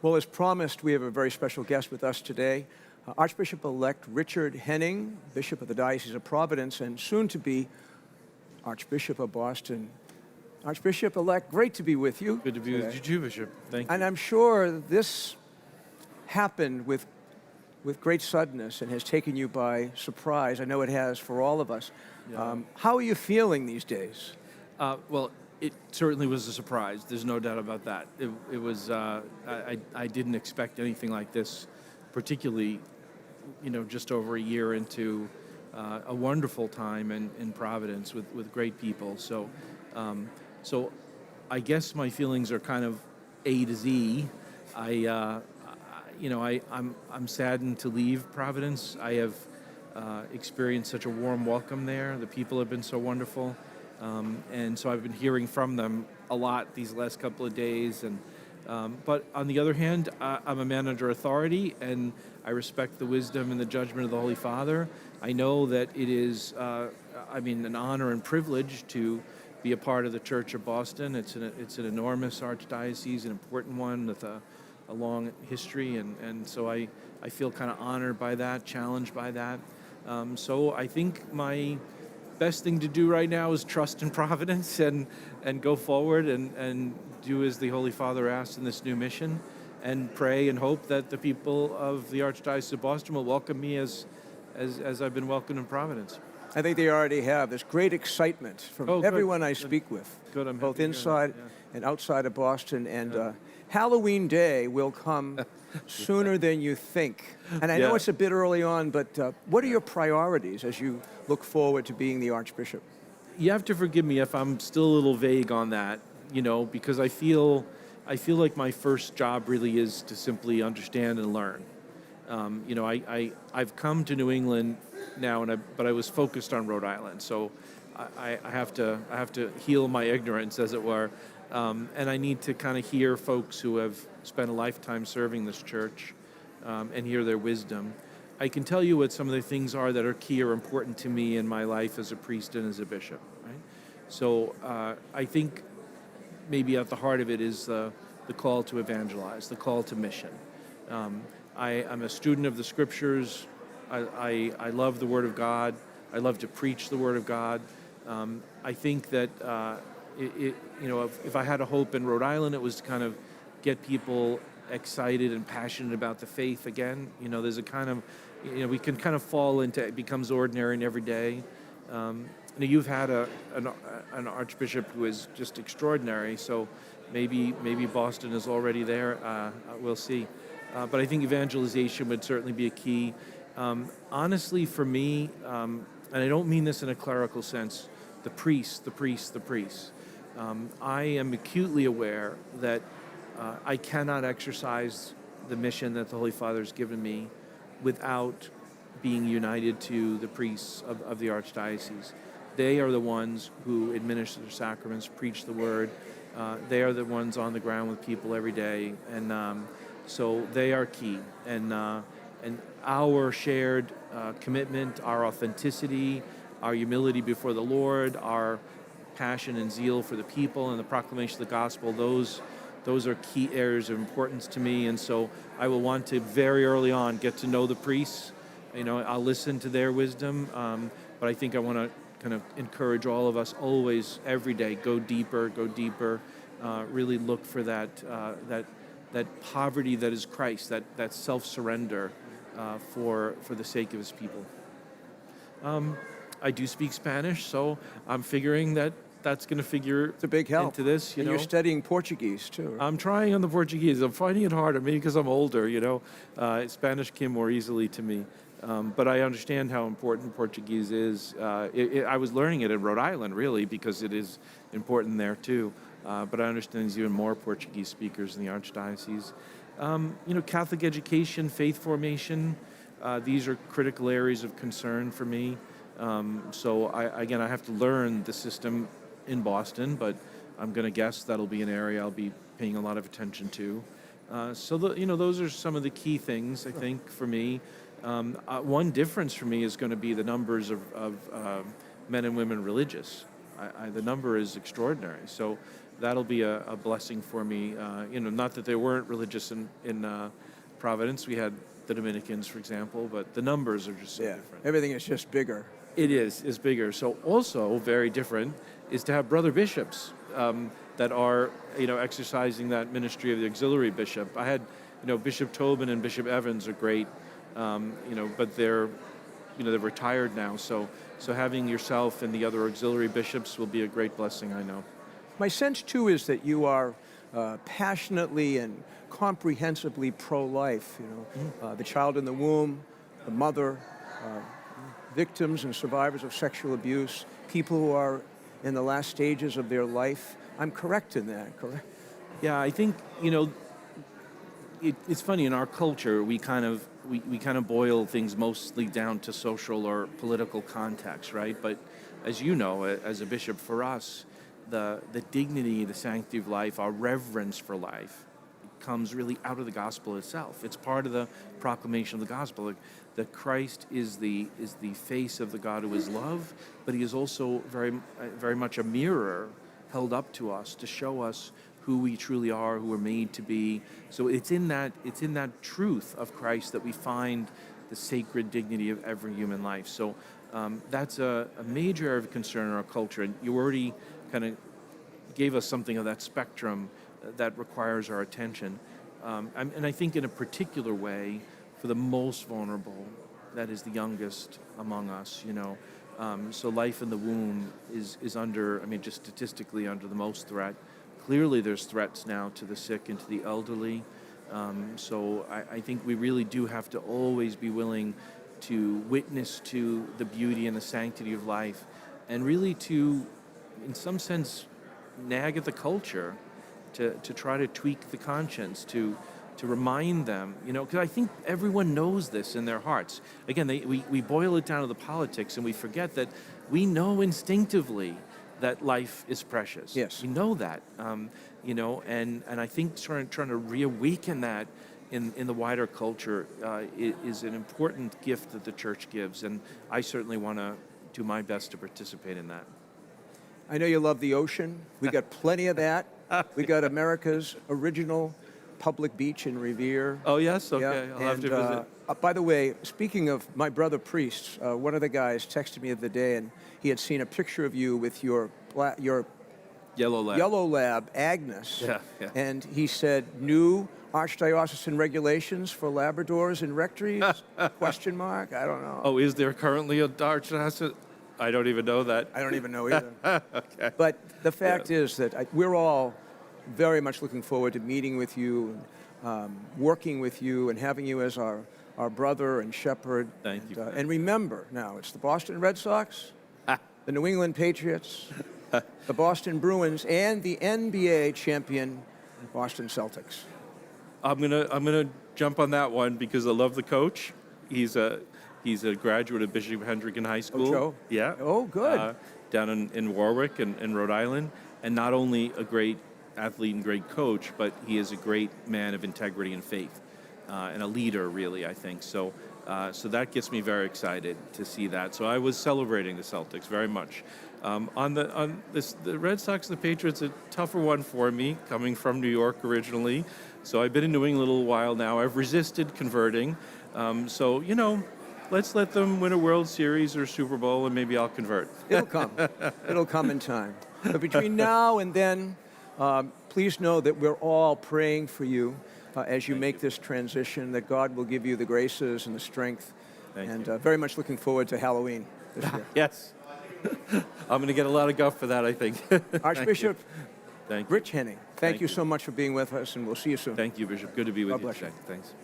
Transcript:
Well, as promised, we have a very special guest with us today, Archbishop-Elect Richard Henning, Bishop of the Diocese of Providence, and soon to be Archbishop of Boston. Archbishop-Elect, great to be with you. Good to be with you too, Bishop. Thank you. And I'm sure this happened with great suddenness and has taken you by surprise. I know it has for all of us. Yeah. How are you feeling these days? Well, it certainly was a surprise. There's no doubt about that. It was. I didn't expect anything like this, particularly, just over a year into a wonderful time in Providence with great people. So I guess my feelings are kind of A to Z. I'm saddened to leave Providence. I have experienced such a warm welcome there. The people have been so wonderful. And so I've been hearing from them a lot these last couple of days. But on the other hand, I'm a man under authority, and I respect the wisdom and the judgment of the Holy Father. I know that it is, an honor and privilege to be a part of the Church of Boston. It's an enormous archdiocese, an important one with a long history, and so I feel kind of honored by that, challenged by that. So I think my best thing to do right now is trust in Providence and go forward and do as the Holy Father asks in this new mission, and pray and hope that the people of the Archdiocese of Boston will welcome me as I've been welcomed in Providence. I think they already have. There's great excitement from everyone I speak with, Good. both inside and outside of Boston. And Halloween Day will come sooner than you think. And I know it's a bit early on, but what are your priorities as you look forward to being the Archbishop? You have to forgive me if I'm still a little vague on that, because I feel like my first job really is to simply understand and learn. I've come to New England now, but I was focused on Rhode Island, so I have to heal my ignorance, as it were, and I need to kind of hear folks who have spent a lifetime serving this church and hear their wisdom. I can tell you what some of the things are that are key or important to me in my life as a priest and as a bishop. Right? So I think maybe at the heart of it is the call to evangelize, the call to mission. I'm a student of the Scriptures. I love the Word of God. I love to preach the Word of God. I think that if I had a hope in Rhode Island, it was to kind of get people excited and passionate about the faith again. There's a kind of, we can kind of fall into it becomes ordinary and everyday. You've had an archbishop who is just extraordinary, so maybe Boston is already there. We'll see. But I think evangelization would certainly be a key. Honestly, for me, and I don't mean this in a clerical sense, the priest. I am acutely aware that I cannot exercise the mission that the Holy Father has given me without being united to the priests of the Archdiocese. They are the ones who administer the sacraments, preach the word. They are the ones on the ground with people every day, and so they are key. And our shared commitment, our authenticity, our humility before the Lord, our passion and zeal for the people and the proclamation of the gospel, those are key areas of importance to me. And so I will want to very early on get to know the priests. I'll listen to their wisdom, but I think I want to kind of encourage all of us always, every day, go deeper, really look for that poverty that is Christ, that self-surrender for the sake of his people. I do speak Spanish, so I'm figuring that's going to figure it's a big help into this. And you're studying Portuguese too. Right? I'm trying on the Portuguese. I'm finding it harder, maybe because I'm older. Spanish came more easily to me, but I understand how important Portuguese is. I was learning it in Rhode Island, really, because it is important there too. But I understand there's even more Portuguese speakers in the Archdiocese. Catholic education, faith formation, these are critical areas of concern for me. So I have to learn the system in Boston, but I'm going to guess that'll be an area I'll be paying a lot of attention to. Those are some of the key things, I think, for me. One difference for me is going to be the numbers of men and women religious. The number is extraordinary. So that'll be a blessing for me. Not that there weren't religious in Providence. We had the Dominicans, for example, but the numbers are just so different. Everything is just bigger. It is bigger. So also very different is to have brother bishops that are, exercising that ministry of the auxiliary bishop. I had, Bishop Tobin and Bishop Evans are great, but they're retired now. So having yourself and the other auxiliary bishops will be a great blessing, I know. My sense, too, is that you are passionately and comprehensively pro-life. The child in the womb, the mother, victims and survivors of sexual abuse, people who are in the last stages of their life. I'm correct in that, correct? Yeah, I think, it's funny, in our culture, we kind of boil things mostly down to social or political context, right? But as you know, as a bishop, for us, the dignity, the sanctity of life, our reverence for life comes really out of the gospel itself. It's part of the proclamation of the gospel, that Christ is the face of the God who is love, but he is also very much a mirror held up to us to show us who we truly are, who we're made to be. So it's in that truth of Christ that we find the sacred dignity of every human life. So that's a major area of concern in our culture, and you already kind of gave us something of that spectrum that requires our attention. And I think in a particular way, for the most vulnerable, that is the youngest among us, So life in the womb is under, just statistically under the most threat. Clearly there's threats now to the sick and to the elderly. So I think we really do have to always be willing to witness to the beauty and the sanctity of life, and really to, in some sense, nag at the culture to try to tweak the conscience, to remind them, because I think everyone knows this in their hearts. Again, we boil it down to the politics, and we forget that we know instinctively that life is precious. Yes. We know that, and I think trying to reawaken that in the wider culture is an important gift that the church gives, and I certainly want to do my best to participate in that. I know you love the ocean. We got plenty of that. We got America's original public beach in Revere. Oh, yes? Okay, Yeah. I'll have to visit. By the way, speaking of my brother priests, one of the guys texted me the other day, and he had seen a picture of you with your Yellow lab, Agnes. Yeah. And he said, new archdiocesan regulations for Labradors and rectories? Question mark? I don't know. Oh, is there currently a Archdiocese? I don't even know that. I don't even know either. Okay. But the fact is that we're all very much looking forward to meeting with you, working with you, and having you as our brother and shepherd. Thank you. And remember, now, it's the Boston Red Sox, the New England Patriots, the Boston Bruins, and the NBA champion Boston Celtics. I'm gonna jump on that one because I love the coach. He's a graduate of Bishop Hendricken High School. Oh, Joe? Yeah. Oh, good. Down in Warwick in Rhode Island, and not only a great athlete and great coach, but he is a great man of integrity and faith, and a leader, really, I think. So that gets me very excited to see that. So I was celebrating the Celtics very much. The Red Sox and the Patriots, a tougher one for me, coming from New York originally. So I've been in New England a little while now. I've resisted converting. Let's let them win a World Series or Super Bowl, and maybe I'll convert. It'll come. It'll come in time. But between now and then, please know that we're all praying for you as you make this transition, that God will give you the graces and the strength. Thank you. Very much looking forward to Halloween this year. Yes. I'm going to get a lot of guff for that, I think. Archbishop Thank you. Rich Henning, thank you so much for being with us, and we'll see you soon. Thank you, Bishop. Good to be with God you bless you. today. Thanks.